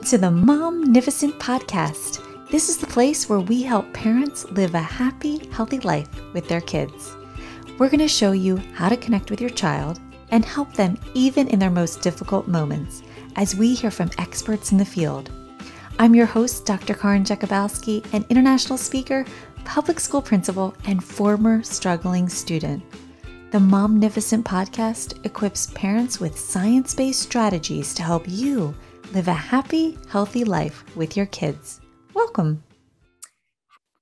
to the Momnificent Podcast. This is the place where we help parents live a happy, healthy life with their kids. We're going to show you how to connect with your child and help them even in their most difficult moments as we hear from experts in the field. I'm your host, Dr. Karin Jakubowski, an international speaker, public school principal, and former struggling student. The Momnificent Podcast equips parents with science-based strategies to help you live a happy, healthy life with your kids. Welcome.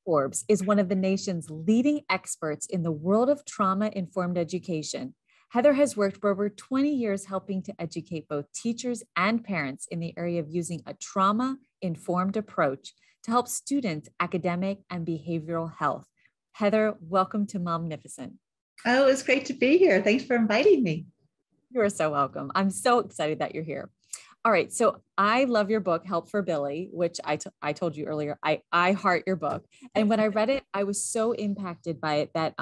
Forbes is one of the nation's leading experts in the world of trauma-informed education. Heather has worked for over 20 years helping to educate both teachers and parents in the area of using a trauma-informed approach to help students' academic and behavioral health. Heather, welcome to Momnificent. Oh, it's great to be here. Thanks for inviting me. You're so welcome. I'm so excited that you're here. All right. So I love your book, Help for Billy, which I told you earlier, I heart your book. And when I read it, I was so impacted by it that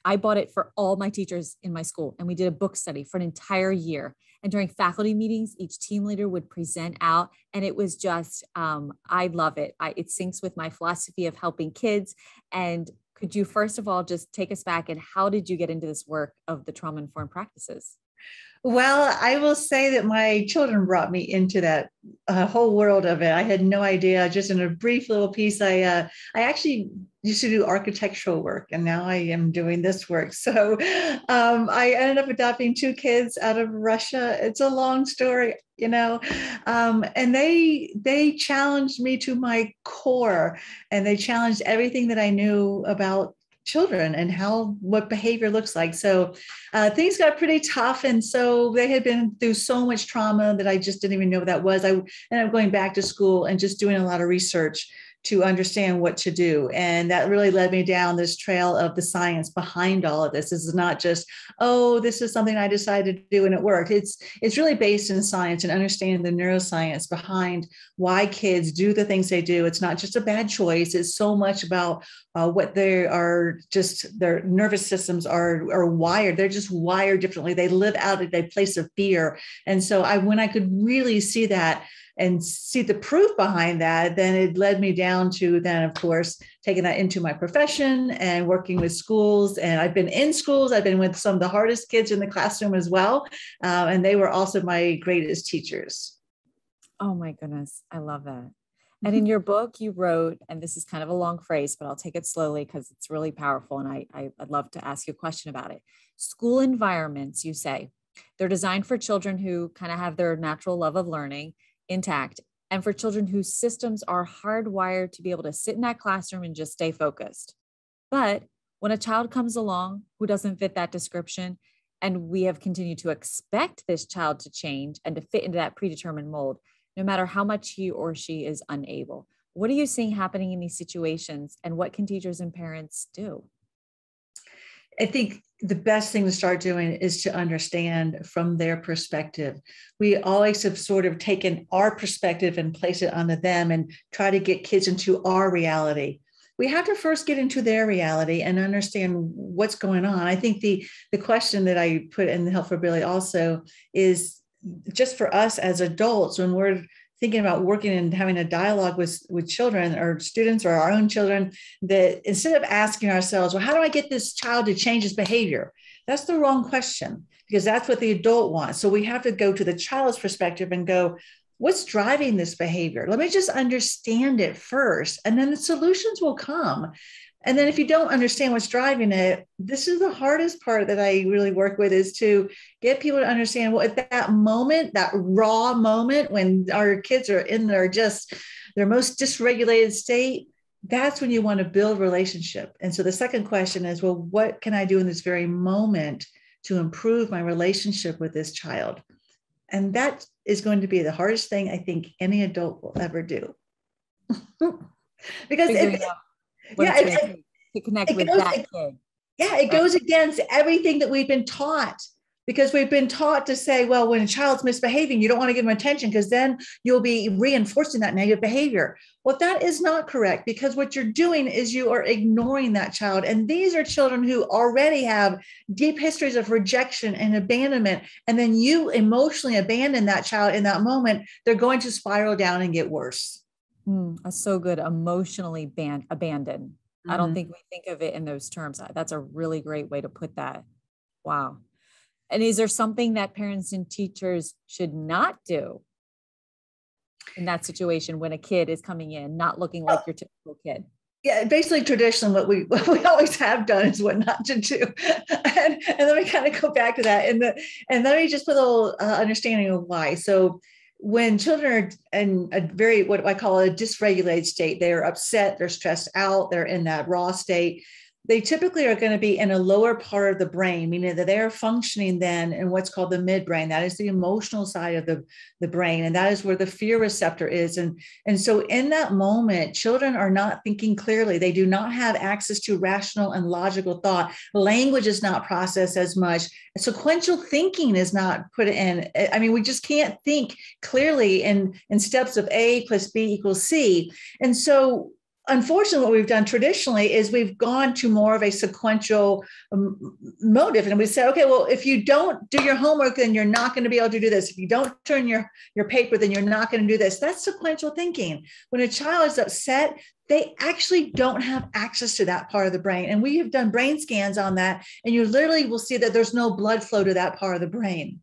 I bought it for all my teachers in my school. And we did a book study for an entire year. And during faculty meetings, each team leader would present out. And it was just, I love it. It syncs with my philosophy of helping kids. And could you, first of all, just take us back and how did you get into this work of the trauma-informed practices? Well, I will say that my children brought me into that whole world of it. I had no idea. Just in a brief little piece, I actually used to do architectural work, and now I am doing this work. So I ended up adopting two kids out of Russia. It's a long story, you know, and they challenged me to my core, and they challenged everything that I knew about children and what behavior looks like. So things got pretty tough. And so they had been through so much trauma that I just didn't even know what that was. I ended up going back to school and just doing a lot of research to understand what to do. And that really led me down this trail of the science behind all of this. This is not just, oh, this is something I decided to do and it worked. It's really based in science and understanding the neuroscience behind why kids do the things they do. It's not just a bad choice. It's so much about what they are, just their nervous systems are wired. They're just wired differently. They live out of a place of fear. And so when I could really see that and see the proof behind that, then it led me down to then, of course, taking that into my profession and working with schools. And I've been in schools. I've been with some of the hardest kids in the classroom as well. And they were also my greatest teachers. Oh my goodness. I love that. And in your book, you wrote, and this is kind of a long phrase, but I'll take it slowly because it's really powerful. And I'd love to ask you a question about it. School environments, you say, they're designed for children who kind of have their natural love of learning intact, and for children whose systems are hardwired to be able to sit in that classroom and just stay focused. But when a child comes along who doesn't fit that description, and we have continued to expect this child to change and to fit into that predetermined mold, no matter how much he or she is unable. What are you seeing happening in these situations, and what can teachers and parents do? I think the best thing to start doing is to understand from their perspective. We always have sort of taken our perspective and place it onto them and try to get kids into our reality. We have to first get into their reality and understand what's going on. I think the question that I put in the Help for Billy also is just for us as adults, when we're thinking about working and having a dialogue with children or students or our own children, that instead of asking ourselves, well, how do I get this child to change his behavior? That's the wrong question, because that's what the adult wants. So we have to go to the child's perspective and go, what's driving this behavior? Let me just understand it first, and then the solutions will come. And then if you don't understand what's driving it, this is the hardest part that I really work with, is to get people to understand, well, at that moment, that raw moment when our kids are in their most dysregulated state, that's when you want to build relationship. And so the second question is, well, what can I do in this very moment to improve my relationship with this child? And that is going to be the hardest thing I think any adult will ever do. Because to connect with that kid. Yeah, it goes against everything that we've been taught. Because we've been taught to say, well, when a child's misbehaving, you don't want to give them attention because then you'll be reinforcing that negative behavior. Well, that is not correct, because what you're doing is you are ignoring that child. And these are children who already have deep histories of rejection and abandonment. And then you emotionally abandon that child in that moment, they're going to spiral down and get worse. That's so good. Emotionally abandoned. I don't Mhm. think we think of it in those terms. That's a really great way to put that. Wow. And is there something that parents and teachers should not do in that situation when a kid is coming in, not looking like your typical kid? Yeah, basically traditionally what we always have done is what not to do. And let me kind of go back to that. And let me just put a little understanding of why. So when children are in a very, what I call a dysregulated state, they're upset, they're stressed out, they're in that raw state. They typically are going to be in a lower part of the brain, meaning that they are functioning then in what's called the midbrain. That is the emotional side of the brain. And that is where the fear receptor is. And so in that moment, children are not thinking clearly. They do not have access to rational and logical thought. Language is not processed as much. Sequential thinking is not put in. I mean, we just can't think clearly in steps of A plus B equals C. And so unfortunately, what we've done traditionally is we've gone to more of a sequential motive. And we said, okay, well, if you don't do your homework, then you're not going to be able to do this. If you don't turn your paper, then you're not going to do this. That's sequential thinking. When a child is upset, they actually don't have access to that part of the brain. And we have done brain scans on that. And you literally will see that there's no blood flow to that part of the brain.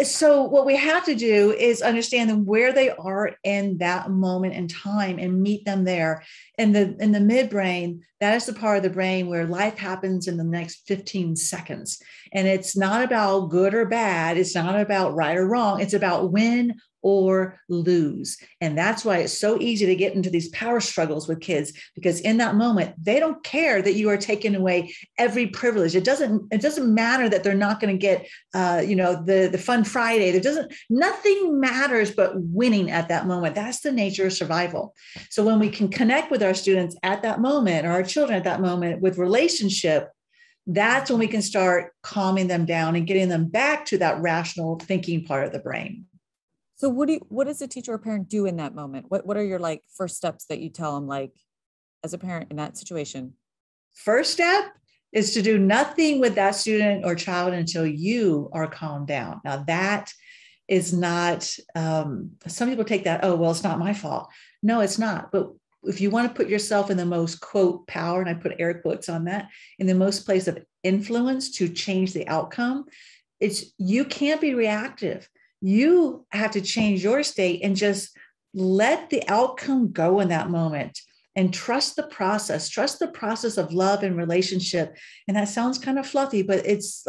So what we have to do is understand them where they are in that moment in time and meet them there. In the midbrain, that is the part of the brain where life happens in the next 15 seconds. And it's not about good or bad. It's not about right or wrong. It's about win or lose. And that's why it's so easy to get into these power struggles with kids, because in that moment, they don't care that you are taking away every privilege. It doesn't matter that they're not going to get, the fun Friday. Nothing matters but winning at that moment. That's the nature of survival. So when we can connect with our students at that moment, or our children at that moment with relationship, that's when we can start calming them down and getting them back to that rational thinking part of the brain. So what does a teacher or parent do in that moment? What are your first steps that you tell them, as a parent in that situation? First step is to do nothing with that student or child until you are calmed down. Now that is not, some people take that, oh, well, it's not my fault. No, it's not. But if you want to put yourself in the most, quote, power, and I put air quotes on that, in the most place of influence to change the outcome, you can't be reactive. You have to change your state and just let the outcome go in that moment and trust the process of love and relationship. And that sounds kind of fluffy, but it's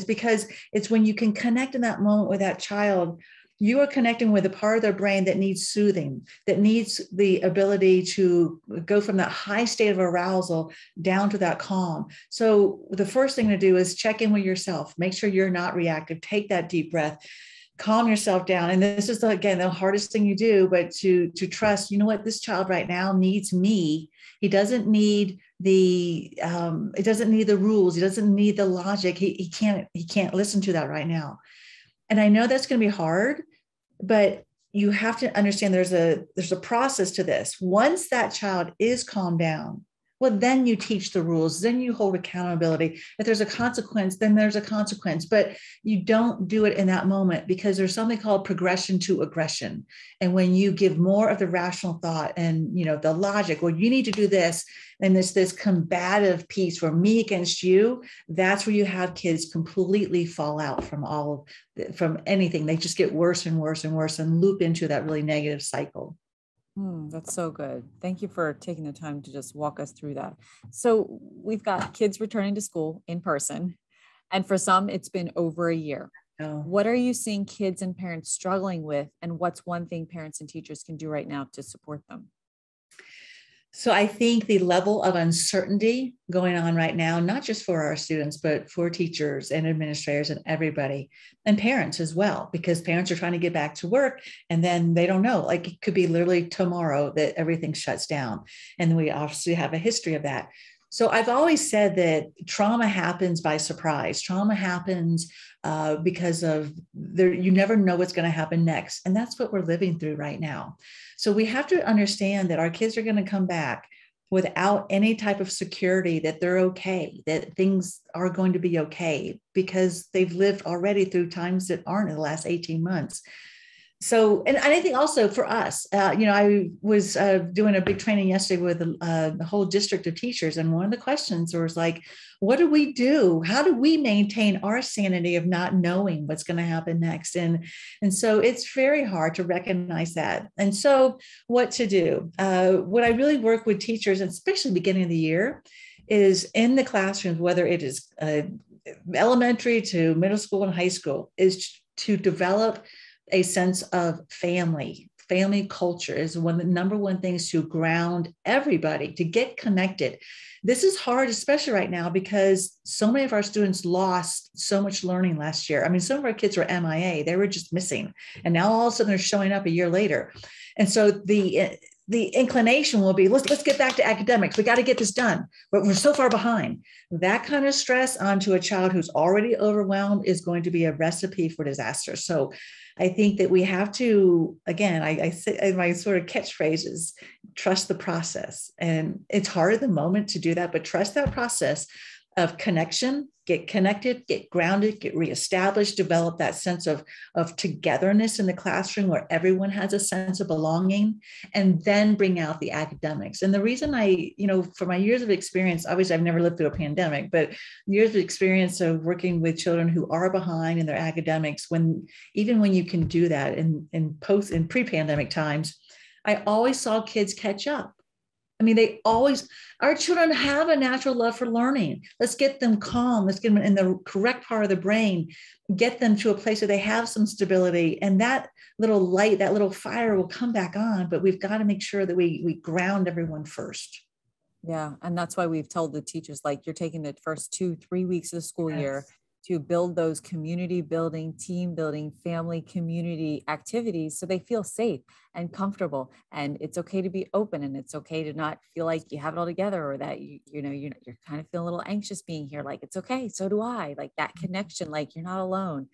because it's when you can connect in that moment with that child, you are connecting with a part of their brain that needs soothing, that needs the ability to go from that high state of arousal down to that calm. So the first thing to do is check in with yourself, make sure you're not reactive, take that deep breath, calm yourself down. And this is, again, the hardest thing you do, but to trust, you know what, this child right now needs me. He doesn't need it doesn't need the rules. He doesn't need the logic. He can't listen to that right now. And I know that's going to be hard, but you have to understand there's a process to this. Once that child is calmed down, well, then you teach the rules, then you hold accountability. If there's a consequence, then there's a consequence, but you don't do it in that moment, because there's something called progression to aggression. And when you give more of the rational thought and, the logic, well, you need to do this, and this combative piece for me against you, that's where you have kids completely fall out from anything. They just get worse and worse and worse and loop into that really negative cycle. That's so good. Thank you for taking the time to just walk us through that. So we've got kids returning to school in person, and for some, it's been over a year. Oh. What are you seeing kids and parents struggling with, and what's one thing parents and teachers can do right now to support them? So I think the level of uncertainty going on right now, not just for our students, but for teachers and administrators and everybody, and parents as well, because parents are trying to get back to work and then they don't know, it could be literally tomorrow that everything shuts down. And we obviously have a history of that. So I've always said that trauma happens by surprise. Trauma happens because of there, you never know what's going to happen next. And that's what we're living through right now. So we have to understand that our kids are going to come back without any type of security that they're okay, that things are going to be okay, because they've lived already through times that aren't in the last 18 months. So, and I think also for us, I was doing a big training yesterday with the whole district of teachers. And one of the questions was like, what do we do? How do we maintain our sanity of not knowing what's going to happen next? And so it's very hard to recognize that. And so what to do? What I really work with teachers, and especially beginning of the year, is in the classrooms, whether it is elementary to middle school and high school, is to develop a sense of family. Family culture is the number one things to ground everybody, to get connected. This is hard, especially right now, because so many of our students lost so much learning last year. I mean, some of our kids were MIA, they were just missing. And now all of a sudden they're showing up a year later. And so the inclination will be, let's get back to academics. We got to get this done, but we're so far behind. That kind of stress onto a child who's already overwhelmed is going to be a recipe for disaster. So I think that we have to, again, I say my sort of catchphrase is trust the process. And it's hard at the moment to do that, but trust that process of connection, get connected, get grounded, get reestablished, develop that sense of togetherness in the classroom where everyone has a sense of belonging, and then bring out the academics. And the reason for my years of experience, obviously I've never lived through a pandemic, but years of experience of working with children who are behind in their academics, even when you can do that in pre-pandemic times, I always saw kids catch up. I mean, our children have a natural love for learning. Let's get them calm. Let's get them in the correct part of the brain, get them to a place where they have some stability. And that little light, that little fire will come back on, but we've got to make sure that we ground everyone first. Yeah. And that's why we've told the teachers, like, you're taking the first 2-3 weeks of the school year to build those community building, team building, family community activities so they feel safe and comfortable. And it's okay to be open, and it's okay to not feel like you have it all together, or that you're kind of feeling a little anxious being here. Like, it's okay. So do I. Like that connection, like you're not alone.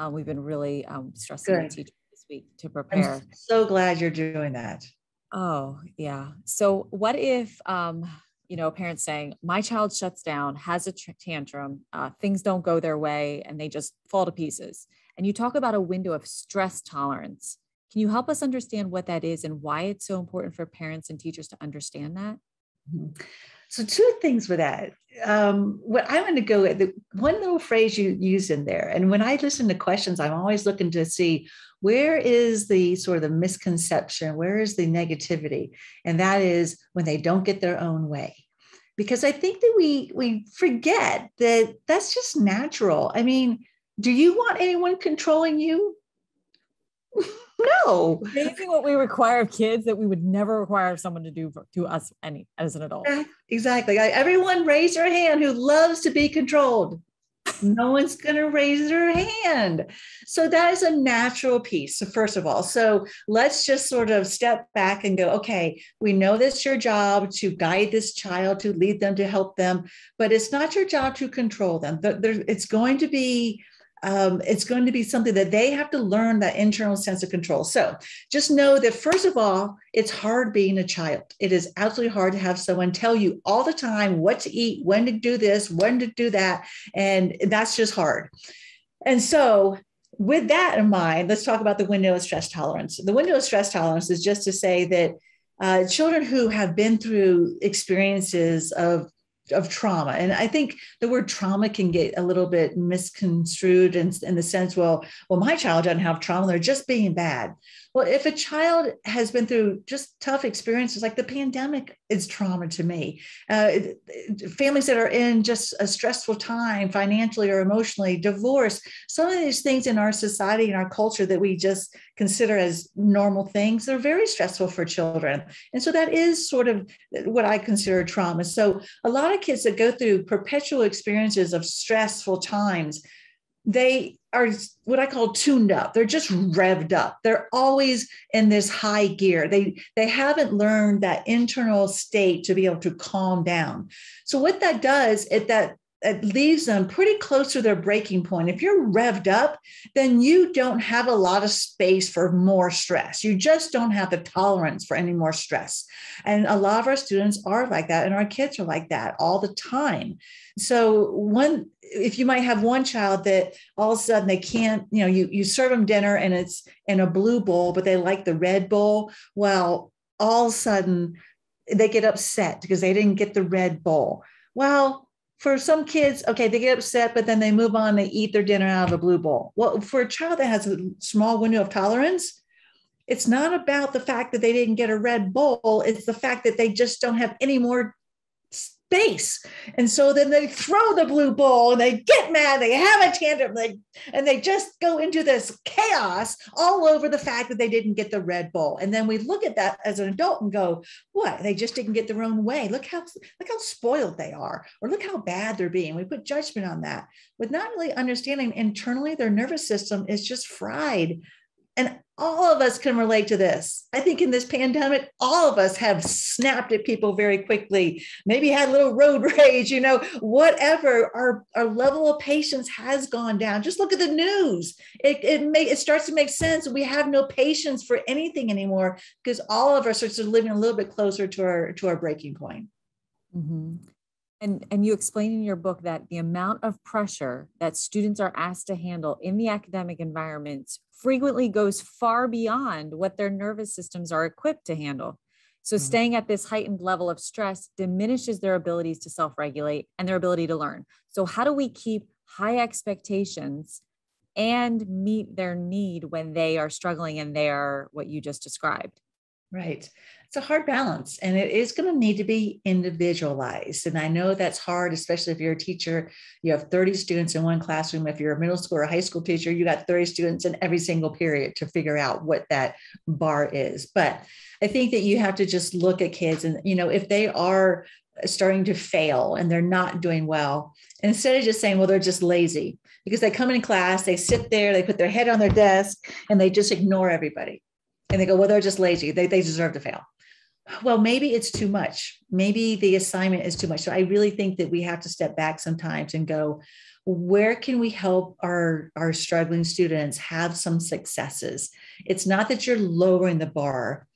We've been really stressing the teachers this week to prepare. I'm so glad you're doing that. Oh, yeah. So what if, a parent saying, my child shuts down, has a tantrum, things don't go their way, and they just fall to pieces. And you talk about a window of stress tolerance. Can you help us understand what that is and why it's so important for parents and teachers to understand that? Mm-hmm. So 2 things with that. What I'm going to go with, the one little phrase you use in there. And when I listen to questions, I'm always looking to see where is the sort of the misconception, where is the negativity? And that is when they don't get their own way. Because I think that we forget that that's just natural. I mean, do you want anyone controlling you? No. Amazing what we require of kids that we would never require someone to do to us as an adult. Exactly. Everyone raise their hand who loves to be controlled. No one's going to raise their hand. So that is a natural piece. So first of all, so let's just sort of step back and go, okay, we know that's your job to guide this child, to lead them, to help them, but it's not your job to control them. It's going to be something that they have to learn, that internal sense of control. So just know that, first of all, it's hard being a child. It is absolutely hard to have someone tell you all the time what to eat, when to do this, when to do that. And that's just hard. And so with that in mind, let's talk about the window of stress tolerance. The window of stress tolerance is just to say that children who have been through experiences of trauma. And I think the word trauma can get a little bit misconstrued in the sense, well, my child doesn't have trauma, they're just being bad. Well, if a child has been through just tough experiences, like the pandemic is trauma to me. Families that are in just a stressful time, financially or emotionally, divorce, some of these things in our society and our culture that we just consider as normal things, they're very stressful for children. And so that is sort of what I consider trauma. So a lot of kids that go through perpetual experiences of stressful times, they are what I call tuned up. They're just revved up. They're always in this high gear. They haven't learned that internal state to be able to calm down. So what that does is that it leaves them pretty close to their breaking point. If you're revved up, then you don't have a lot of space for more stress. You just don't have the tolerance for any more stress. And a lot of our students are like that, and our kids are like that all the time. So if you might have one child that all of a sudden they can't, you serve them dinner and it's in a blue bowl, but they like the red bowl. Well, all of a sudden they get upset because they didn't get the red bowl. Well, for some kids, okay, they get upset, but then they move on, they eat their dinner out of a blue bowl. Well, for a child that has a small window of tolerance, it's not about the fact that they didn't get a red bowl. It's the fact that they just don't have any more space. And so then they throw the blue bowl and they get mad, they have a tantrum, and they just go into this chaos all over the fact that they didn't get the red bowl. And then we look at that as an adult and go, what? They just didn't get their own way. Look how spoiled they are, or look how bad they're being. We put judgment on that with not really understanding internally their nervous system is just fried. And all of us can relate to this. I think in this pandemic, all of us have snapped at people very quickly, maybe had a little road rage, whatever. Our level of patience has gone down. Just look at the news. It starts to make sense. We have no patience for anything anymore because all of us are living a little bit closer to our breaking point. Mm-hmm. And you explain in your book that the amount of pressure that students are asked to handle in the academic environments frequently goes far beyond what their nervous systems are equipped to handle. So staying at this heightened level of stress diminishes their abilities to self-regulate and their ability to learn. So how do we keep high expectations and meet their need when they are struggling and they are what you just described? Right. It's a hard balance, and it is going to need to be individualized. And I know that's hard, especially if you're a teacher. You have 30 students in one classroom. If you're a middle school or high school teacher, you got 30 students in every single period to figure out what that bar is. But I think that you have to just look at kids and, if they are starting to fail and they're not doing well, instead of just saying, well, they're just lazy, because they come in class, they sit there, they put their head on their desk, and they just ignore everybody. And they go, well, they're just lazy. They deserve to fail. Well, maybe it's too much. Maybe the assignment is too much. So I really think that we have to step back sometimes and go, where can we help our struggling students have some successes? It's not that you're lowering the bar.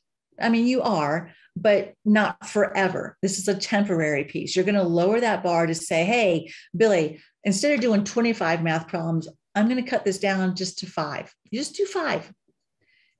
I mean, you are, but not forever. This is a temporary piece. You're going to lower that bar to say, hey, Billy, instead of doing 25 math problems, I'm going to cut this down just to 5. You just do 5.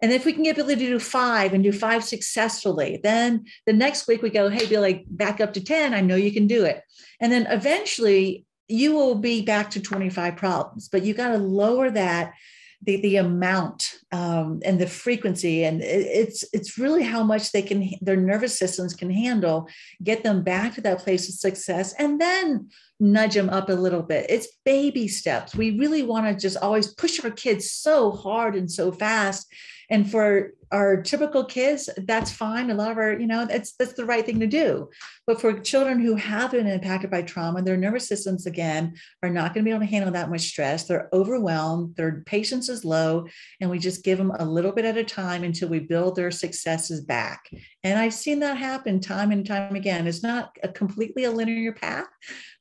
And if we can get Billy to do 5 and do 5 successfully, then the next week we go, hey, Billy, back up to 10. I know you can do it. And then eventually you will be back to 25 problems, but you got to lower that, the amount and the frequency. And it's really how much their nervous systems can handle, get them back to that place of success, and then nudge them up a little bit. It's baby steps. We really want to just always push our kids so hard and so fast. And for our typical kids, that's fine. A lot of our, that's the right thing to do. But for children who have been impacted by trauma, their nervous systems, again, are not going to be able to handle that much stress. They're overwhelmed. Their patience is low. And we just give them a little bit at a time until we build their successes back. And I've seen that happen time and time again. It's not completely a linear path,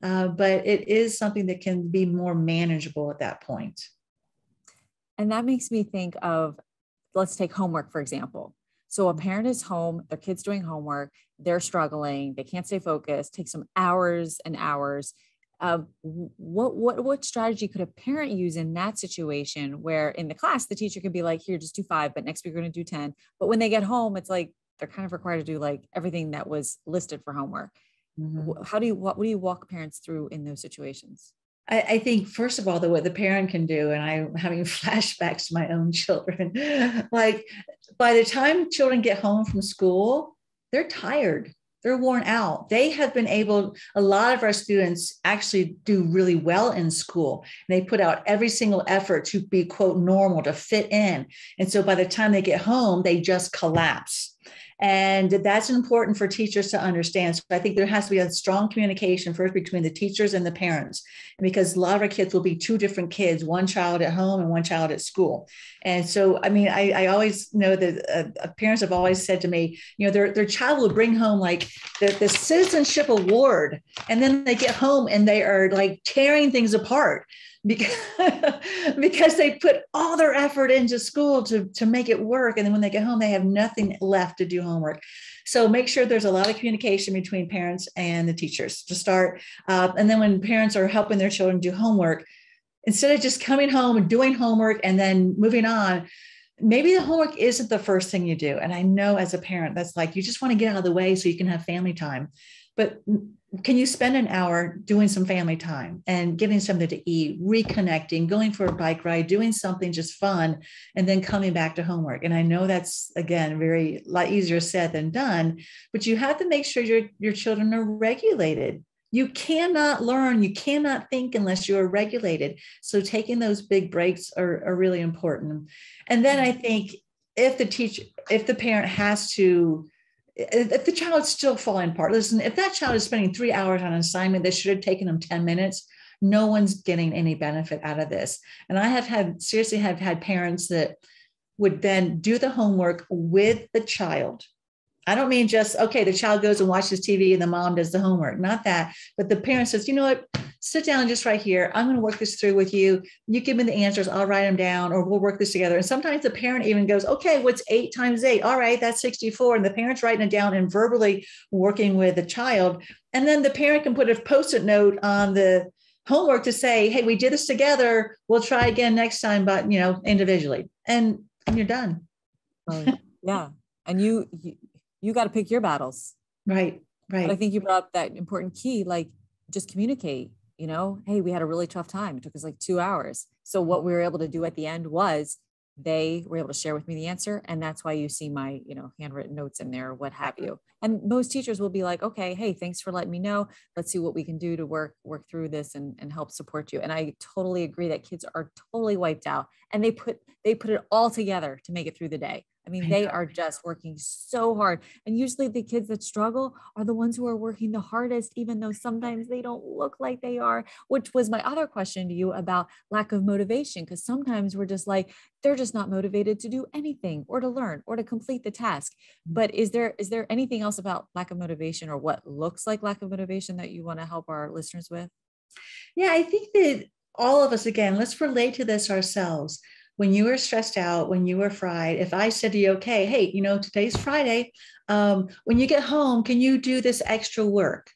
but it is something that can be more manageable at that point. And that makes me think of, let's take homework, for example. So a parent is home, their kid's doing homework, they're struggling, they can't stay focused, takes them hours and hours. What strategy could a parent use in that situation where in the class, the teacher could be like, here, just do 5, but next week we're going to do 10. But when they get home, it's like, they're kind of required to do like everything that was listed for homework. Mm-hmm. What do you walk parents through in those situations? I think, first of all, what the parent can do, and I'm having flashbacks to my own children, like by the time children get home from school, they're tired. They're worn out. They have been able, a lot of our students actually do really well in school. And they put out every single effort to be, quote, normal, to fit in. And so by the time they get home, they just collapse. And that's important for teachers to understand. So I think there has to be a strong communication first between the teachers and the parents, because a lot of our kids will be two different kids, one child at home and one child at school. And so, I mean, I always know that parents have always said to me, you know, their child will bring home like the citizenship award, and then they get home and they are like tearing things apart because, because they put all their effort into school to make it work. And then when they get home, they have nothing left to do homework. So make sure there's a lot of communication between parents and the teachers to start. And then when parents are helping their children do homework, instead of just coming home and doing homework and then moving on, maybe the homework isn't the first thing you do. And I know as a parent, that's like, you just want to get out of the way so you can have family time. But can you spend an hour doing some family time and getting something to eat, reconnecting, going for a bike ride, doing something just fun, and then coming back to homework? And I know that's, again, a lot easier said than done, but you have to make sure your children are regulated. You cannot learn, you cannot think unless you are regulated. So taking those big breaks are really important. And then I think if the parent has to, if the child's still falling apart, listen, if that child is spending 3 hours on an assignment that should have taken them 10 minutes, no one's getting any benefit out of this. And I have had parents that would then do the homework with the child. I don't mean just, okay, the child goes and watches TV and the mom does the homework, not that, but the parent says, you know what, sit down just right here. I'm going to work this through with you. You give me the answers. I'll write them down, or we'll work this together. And sometimes the parent even goes, okay, what's 8 times 8? All right, that's 64. And the parent's writing it down and verbally working with the child. And then the parent can put a Post-it note on the homework to say, hey, we did this together. We'll try again next time, but, you know, individually. And you're done. Yeah. And you got to pick your battles. Right. But I think you brought up that important key, like just communicate, you know, hey, we had a really tough time. It took us like 2 hours. So what we were able to do at the end was they were able to share with me the answer. And that's why you see my, you know, handwritten notes in there, what have you. And most teachers will be like, okay, hey, thanks for letting me know. Let's see what we can do to work through this and help support you. And I totally agree that kids are totally wiped out, and they put it all together to make it through the day. I mean, they are just working so hard. And usually the kids that struggle are the ones who are working the hardest, even though sometimes they don't look like they are, which was my other question to you about lack of motivation. Because sometimes we're just like, they're just not motivated to do anything or to learn or to complete the task. But is there anything else about lack of motivation, or what looks like lack of motivation, that you want to help our listeners with? Yeah, I think that all of us, again, let's relate to this ourselves. When you were stressed out, when you were fried, if I said to you, okay, hey, you know, today's Friday, when you get home, can you do this extra work?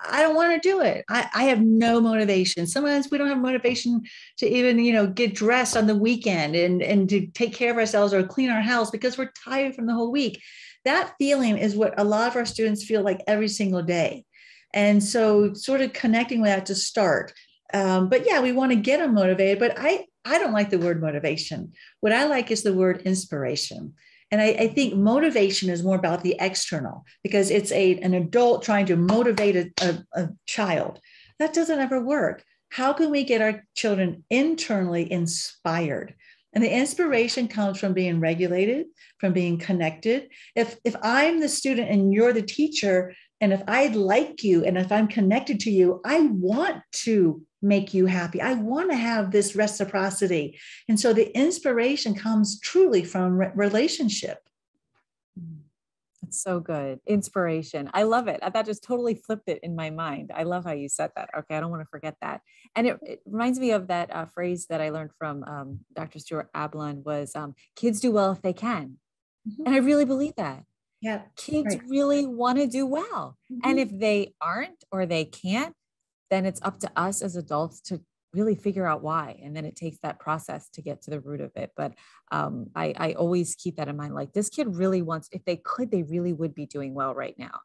I don't want to do it. I have no motivation. Sometimes we don't have motivation to even, you know, get dressed on the weekend and to take care of ourselves or clean our house because we're tired from the whole week. That feeling is what a lot of our students feel like every single day. And so sort of connecting with that to start. But yeah, we want to get them motivated, but I don't like the word motivation. What I like is the word inspiration. And I think motivation is more about the external, because it's an adult trying to motivate a child. That doesn't ever work. How can we get our children internally inspired? And the inspiration comes from being regulated, from being connected. If I'm the student and you're the teacher, and if I like you and if I'm connected to you, I want to make you happy. I want to have this reciprocity. And so the inspiration comes truly from relationship. That's so good. Inspiration. I love it. That just totally flipped it in my mind. I love how you said that. Okay. I don't want to forget that. And it reminds me of that phrase that I learned from Dr. Stuart Ablon was kids do well if they can. Mm-hmm. And I really believe that. Yeah. Kids really want to do well. Mm-hmm. And if they aren't or they can't, then it's up to us as adults to really figure out why. And then it takes that process to get to the root of it. But I always keep that in mind. Like, this kid really wants, if they could, they really would be doing well right now.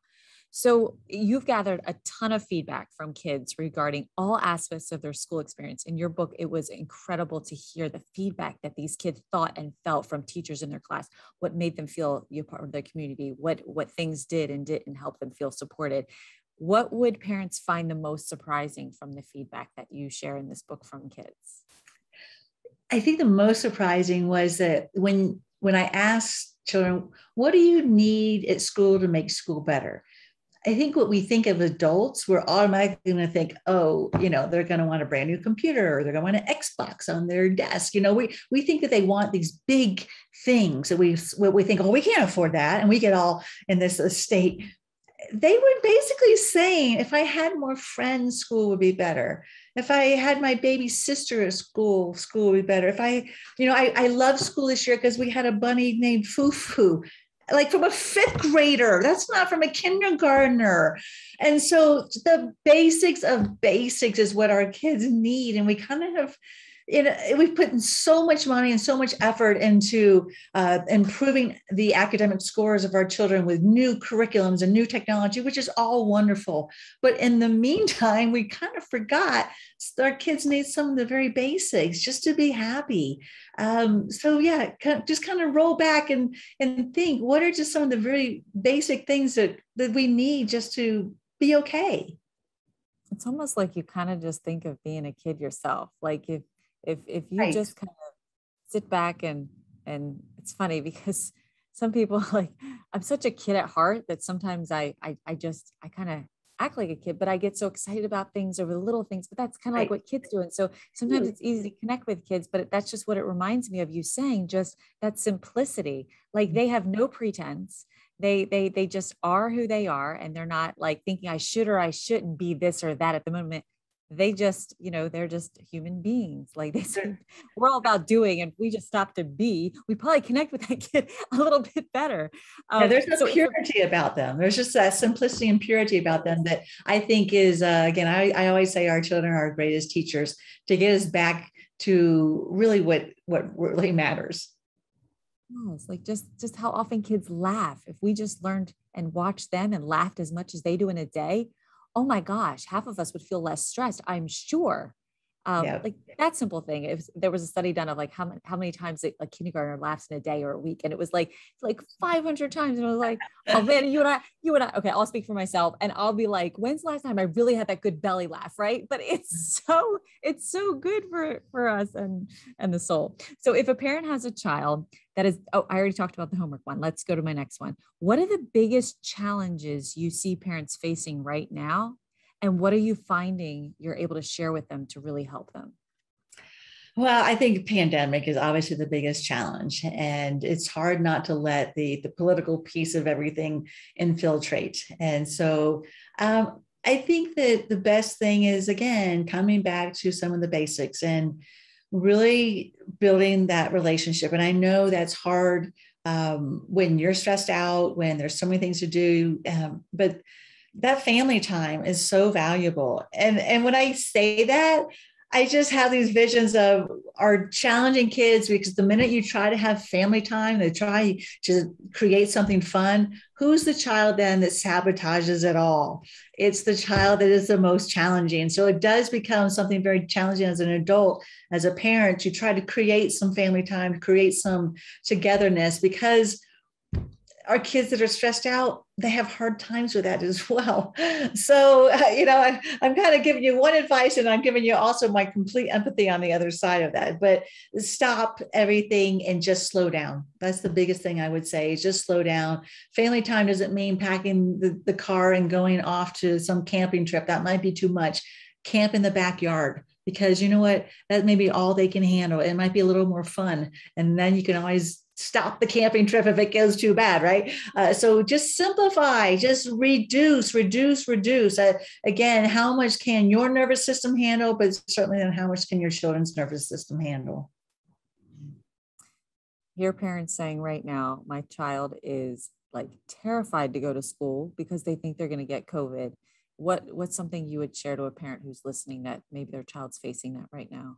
So you've gathered a ton of feedback from kids regarding all aspects of their school experience. In your book, it was incredible to hear the feedback that these kids thought and felt from teachers in their class, what made them feel you're part of the community, what things did and didn't help them feel supported. What would parents find the most surprising from the feedback that you share in this book from kids? I think the most surprising was that when I asked children, what do you need at school to make school better? I think what we think of adults, we're automatically going to think, oh, they're going to want a brand new computer, or they're going to want an Xbox on their desk. We think that they want these big things that we think, oh, we can't afford that. And we get all in this state. They were basically saying, if I had more friends, school would be better. If I had my baby sister at school would be better. If I love school this year because we had a bunny named Fufu, like from a fifth grader. That's not from a kindergartner. And so the basics of basics is what our kids need. And we kind of have, we've put in so much money and so much effort into improving the academic scores of our children with new curriculums and new technology, which is all wonderful. But in the meantime, we kind of forgot our kids need some of the very basics just to be happy. So yeah, just kind of roll back and think, what are just some of the very basic things that we need just to be okay? It's almost like you kind of just think of being a kid yourself. Like if you Right. just kind of sit back and it's funny because some people, like, I'm such a kid at heart that sometimes I kind of act like a kid, but I get so excited about things over the little things, but that's kind of like Right. what kids do. And so sometimes it's easy to connect with kids, but that's just what it reminds me of, you saying just that simplicity. Like, they have no pretense. They just are who they are. And they're not like thinking I should or I shouldn't be this or that at the moment. They just, they're just human beings. Like they say, we're all about doing, and we just stop to be, we probably connect with that kid a little bit better. Yeah, there's no purity about them. There's just that simplicity and purity about them that I think is, again, I always say our children are our greatest teachers to get us back to really what really matters. Yes, like just how often kids laugh. If we just learned and watched them and laughed as much as they do in a day, oh my gosh, half of us would feel less stressed, I'm sure. Yeah. Like that simple thing. If there was a study done of like how many times a kindergartner laughs in a day or a week, and it was like 500 times, and I was like, oh man, you and I. Okay, I'll speak for myself, and I'll be like, when's the last time I really had that good belly laugh, right? But it's so good for us and the soul. So if a parent has a child that is, I already talked about the homework one. Let's go to my next one. What are the biggest challenges you see parents facing right now? And what are you finding you're able to share with them to really help them? Well, I think pandemic is obviously the biggest challenge, and it's hard not to let the political piece of everything infiltrate. And so I think that the best thing is, again, coming back to some of the basics and really building that relationship. And I know that's hard when you're stressed out, when there's so many things to do, but that family time is so valuable. And when I say that, I just have these visions of our challenging kids, because the minute you try to have family time, they try to create something fun. Who's the child then that sabotages it all? It's the child that is the most challenging. So it does become something very challenging as an adult, as a parent, to try to create some family time, to create some togetherness, because our kids that are stressed out, they have hard times with that as well. So, I'm kind of giving you one advice, and I'm giving you also my complete empathy on the other side of that. But stop everything and just slow down. That's the biggest thing I would say, is just slow down. Family time doesn't mean packing the car and going off to some camping trip. That might be too much. Camp in the backyard, because you know what? That may be all they can handle. It might be a little more fun. And then you can always stop the camping trip if it goes too bad, right? So just simplify, just reduce. Again, how much can your nervous system handle, but certainly then how much can your children's nervous system handle? Hear parents saying right now, my child is like terrified to go to school because they think they're going to get COVID. What's something you would share to a parent who's listening that maybe their child's facing that right now?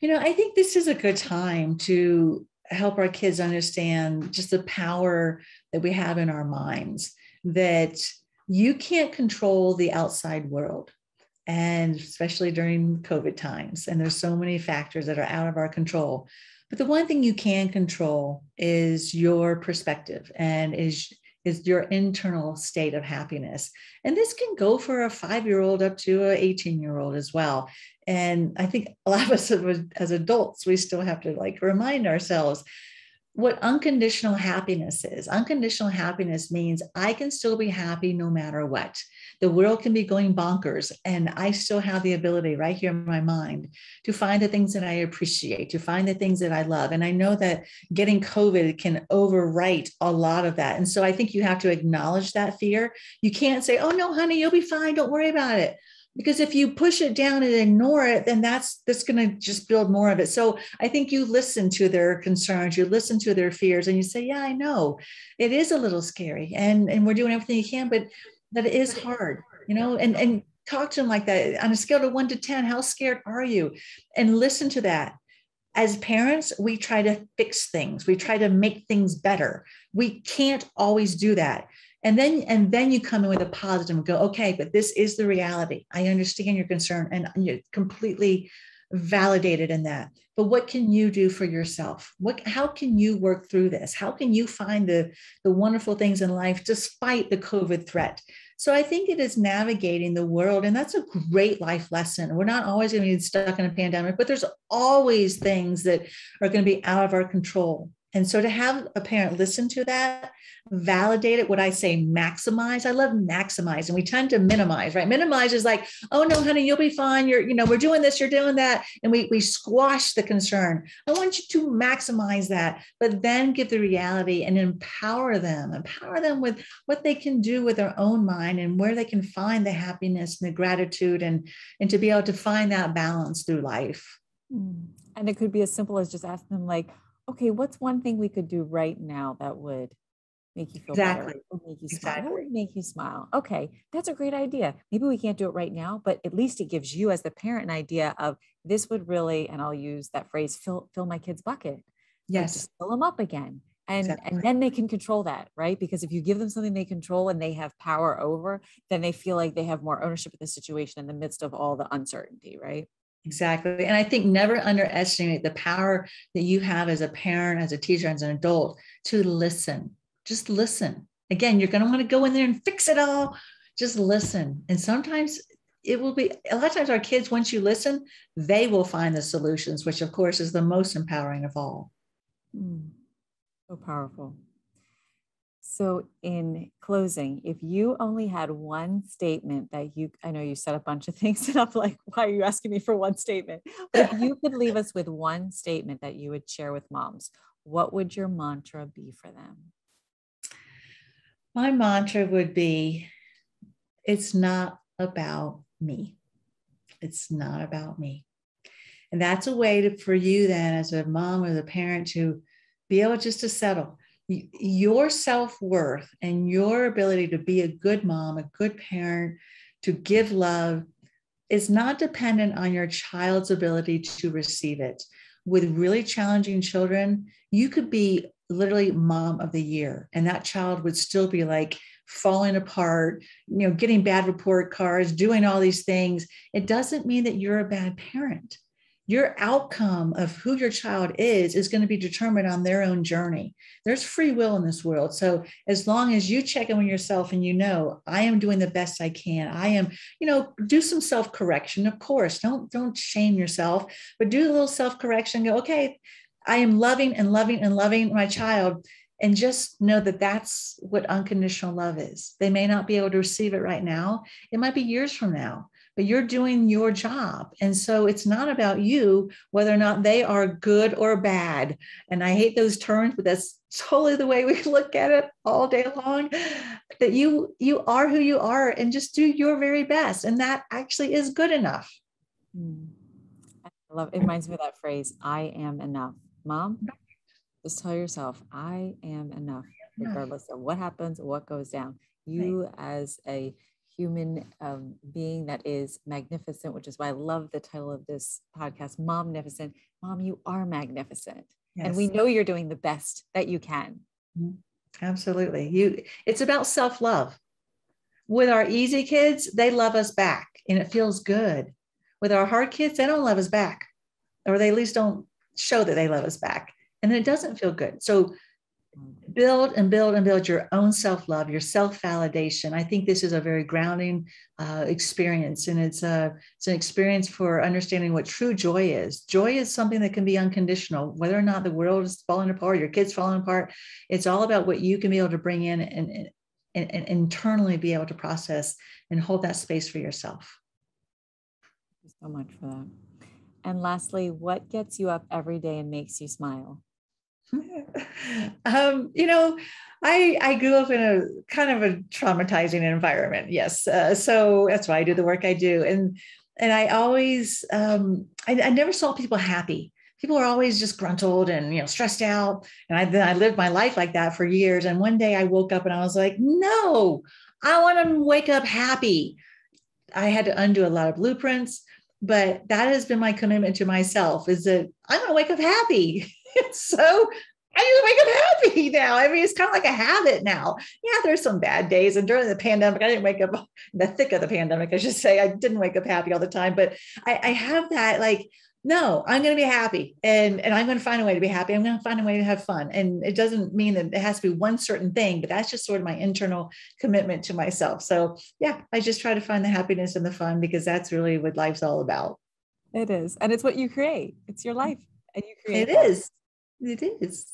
I think this is a good time to help our kids understand just the power that we have in our minds, that you can't control the outside world, and especially during COVID times. And there's so many factors that are out of our control. But the one thing you can control is your perspective, and is your internal state of happiness. And this can go for a 5-year-old up to an 18-year-old as well. And I think a lot of us as adults, we still have to remind ourselves, what unconditional happiness is. Unconditional happiness means I can still be happy no matter what. The world can be going bonkers, and I still have the ability right here in my mind to find the things that I appreciate, to find the things that I love. And I know that getting COVID can overwrite a lot of that. And so I think you have to acknowledge that fear. You can't say, oh no, honey, you'll be fine. Don't worry about it. Because if you push it down and ignore it, then that's going to just build more of it. So I think you listen to their concerns, you listen to their fears, and you say, yeah, I know it is a little scary, and we're doing everything you can, but that it is hard, and talk to them like that. On a scale of 1 to 10, how scared are you? And listen to that. As parents, we try to fix things. We try to make things better. We can't always do that. And then you come in with a positive and go, okay, but this is the reality. I understand your concern, and you're completely validated in that. But what can you do for yourself? How can you work through this? How can you find the wonderful things in life despite the COVID threat? So I think it is navigating the world, and that's a great life lesson. We're not always going to be stuck in a pandemic, but there's always things that are going to be out of our control. And so to have a parent listen to that, validate it, what I say, maximize. I love maximize. And we tend to minimize, right? Minimize is like, oh no, honey, you'll be fine. We're doing this, you're doing that. And we squash the concern. I want you to maximize that, but then give the reality and empower them with what they can do with their own mind and where they can find the happiness and the gratitude and to be able to find that balance through life. And it could be as simple as just asking them like, okay, what's one thing we could do right now that would make you feel better, or make you smile? What would make you smile? Okay, that's a great idea. Maybe we can't do it right now, but at least it gives you as the parent an idea of this would really, and I'll use that phrase, fill my kid's bucket. Yes. Just fill them up again. And then they can control that, right? Because if you give them something they control and they have power over, then they feel like they have more ownership of the situation in the midst of all the uncertainty, right? Exactly. And I think never underestimate the power that you have as a parent, as a teacher, as an adult to listen. Just listen. Again, you're going to want to go in there and fix it all. Just listen. And sometimes it will be, a lot of times our kids, once you listen, they will find the solutions, which of course is the most empowering of all. So powerful. So in closing, if you only had one statement that I know you said a bunch of things and I'm like, why are you asking me for one statement? But if you could leave us with one statement that you would share with moms, what would your mantra be for them? My mantra would be, it's not about me. It's not about me. And that's a way for you then as a mom or as a parent to be able just to settle. Your self-worth and your ability to be a good mom, a good parent, to give love is not dependent on your child's ability to receive it. With really challenging children, you could be literally mom of the year, and that child would still be like falling apart, getting bad report cards, doing all these things. It doesn't mean that you're a bad parent. Your outcome of who your child is going to be determined on their own journey. There's free will in this world. So as long as you check in with yourself and I am doing the best I can, I am, do some self-correction. Of course, don't shame yourself, but do a little self-correction. Go, okay, I am loving and loving and loving my child. And just know that that's what unconditional love is. They may not be able to receive it right now. It might be years from now. But you're doing your job. And so it's not about you, whether or not they are good or bad. And I hate those terms, but that's totally the way we look at it all day long, that you are who you are and just do your very best. And that actually is good enough. I love it. It reminds me of that phrase, I am enough. Mom, just tell yourself, I am enough, regardless of what happens or what goes down. You as a human being that is magnificent, which is why I love the title of this podcast, Momnificent. Mom, you are magnificent. Yes. And we know you're doing the best that you can. Absolutely. It's about self-love. With our easy kids, they love us back and it feels good. With our hard kids, they don't love us back, or they at least don't show that they love us back. And it doesn't feel good. So build and build and build your own self-love, your self-validation. I think this is a very grounding experience, and it's an experience for understanding what true joy is. Joy is something that can be unconditional, whether or not the world is falling apart, your kids falling apart. It's all about what you can be able to bring in and internally be able to process and hold that space for yourself. Thank you so much for that. And lastly, what gets you up every day and makes you smile? I grew up in a kind of a traumatizing environment. Yes. So that's why I do the work I do. And I always, I never saw people happy. People are always just gruntled and, stressed out. And I lived my life like that for years. And one day I woke up and I was like, no, I want to wake up happy. I had to undo a lot of blueprints, but that has been my commitment to myself, is that I'm going to wake up happy. So I just wake up happy now. I mean, it's kind of like a habit now. Yeah, there's some bad days. And during the pandemic, I didn't wake up in the thick of the pandemic. I should say I didn't wake up happy all the time, but I have that, like, no, I'm going to be happy and I'm going to find a way to be happy. I'm going to find a way to have fun. And it doesn't mean that it has to be one certain thing, but that's just sort of my internal commitment to myself. So yeah, I just try to find the happiness and the fun, because that's really what life's all about. It is. And it's what you create. It's your life. And you create it. Is. It is.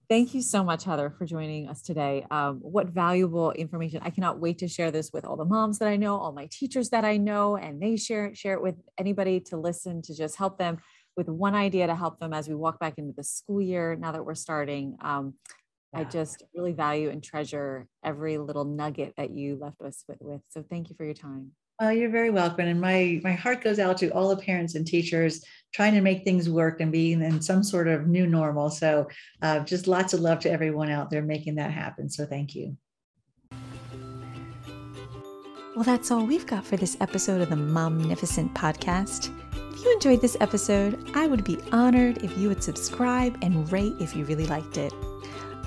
Thank you so much, Heather, for joining us today. What valuable information. I cannot wait to share this with all the moms that I know, all my teachers that I know, and they share it with anybody to listen, to just help them with one idea to help them as we walk back into the school year now that we're starting. I just really value and treasure every little nugget that you left us with. So thank you for your time. Well, you're very welcome. And my heart goes out to all the parents and teachers trying to make things work and being in some sort of new normal. So just lots of love to everyone out there making that happen. So thank you. Well, that's all we've got for this episode of the Momnificent podcast. If you enjoyed this episode, I would be honored if you would subscribe and rate if you really liked it.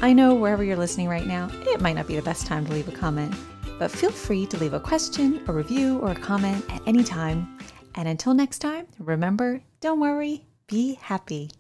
I know wherever you're listening right now, it might not be the best time to leave a comment, but feel free to leave a question, a review, or a comment at any time. And until next time, remember, don't worry, be happy.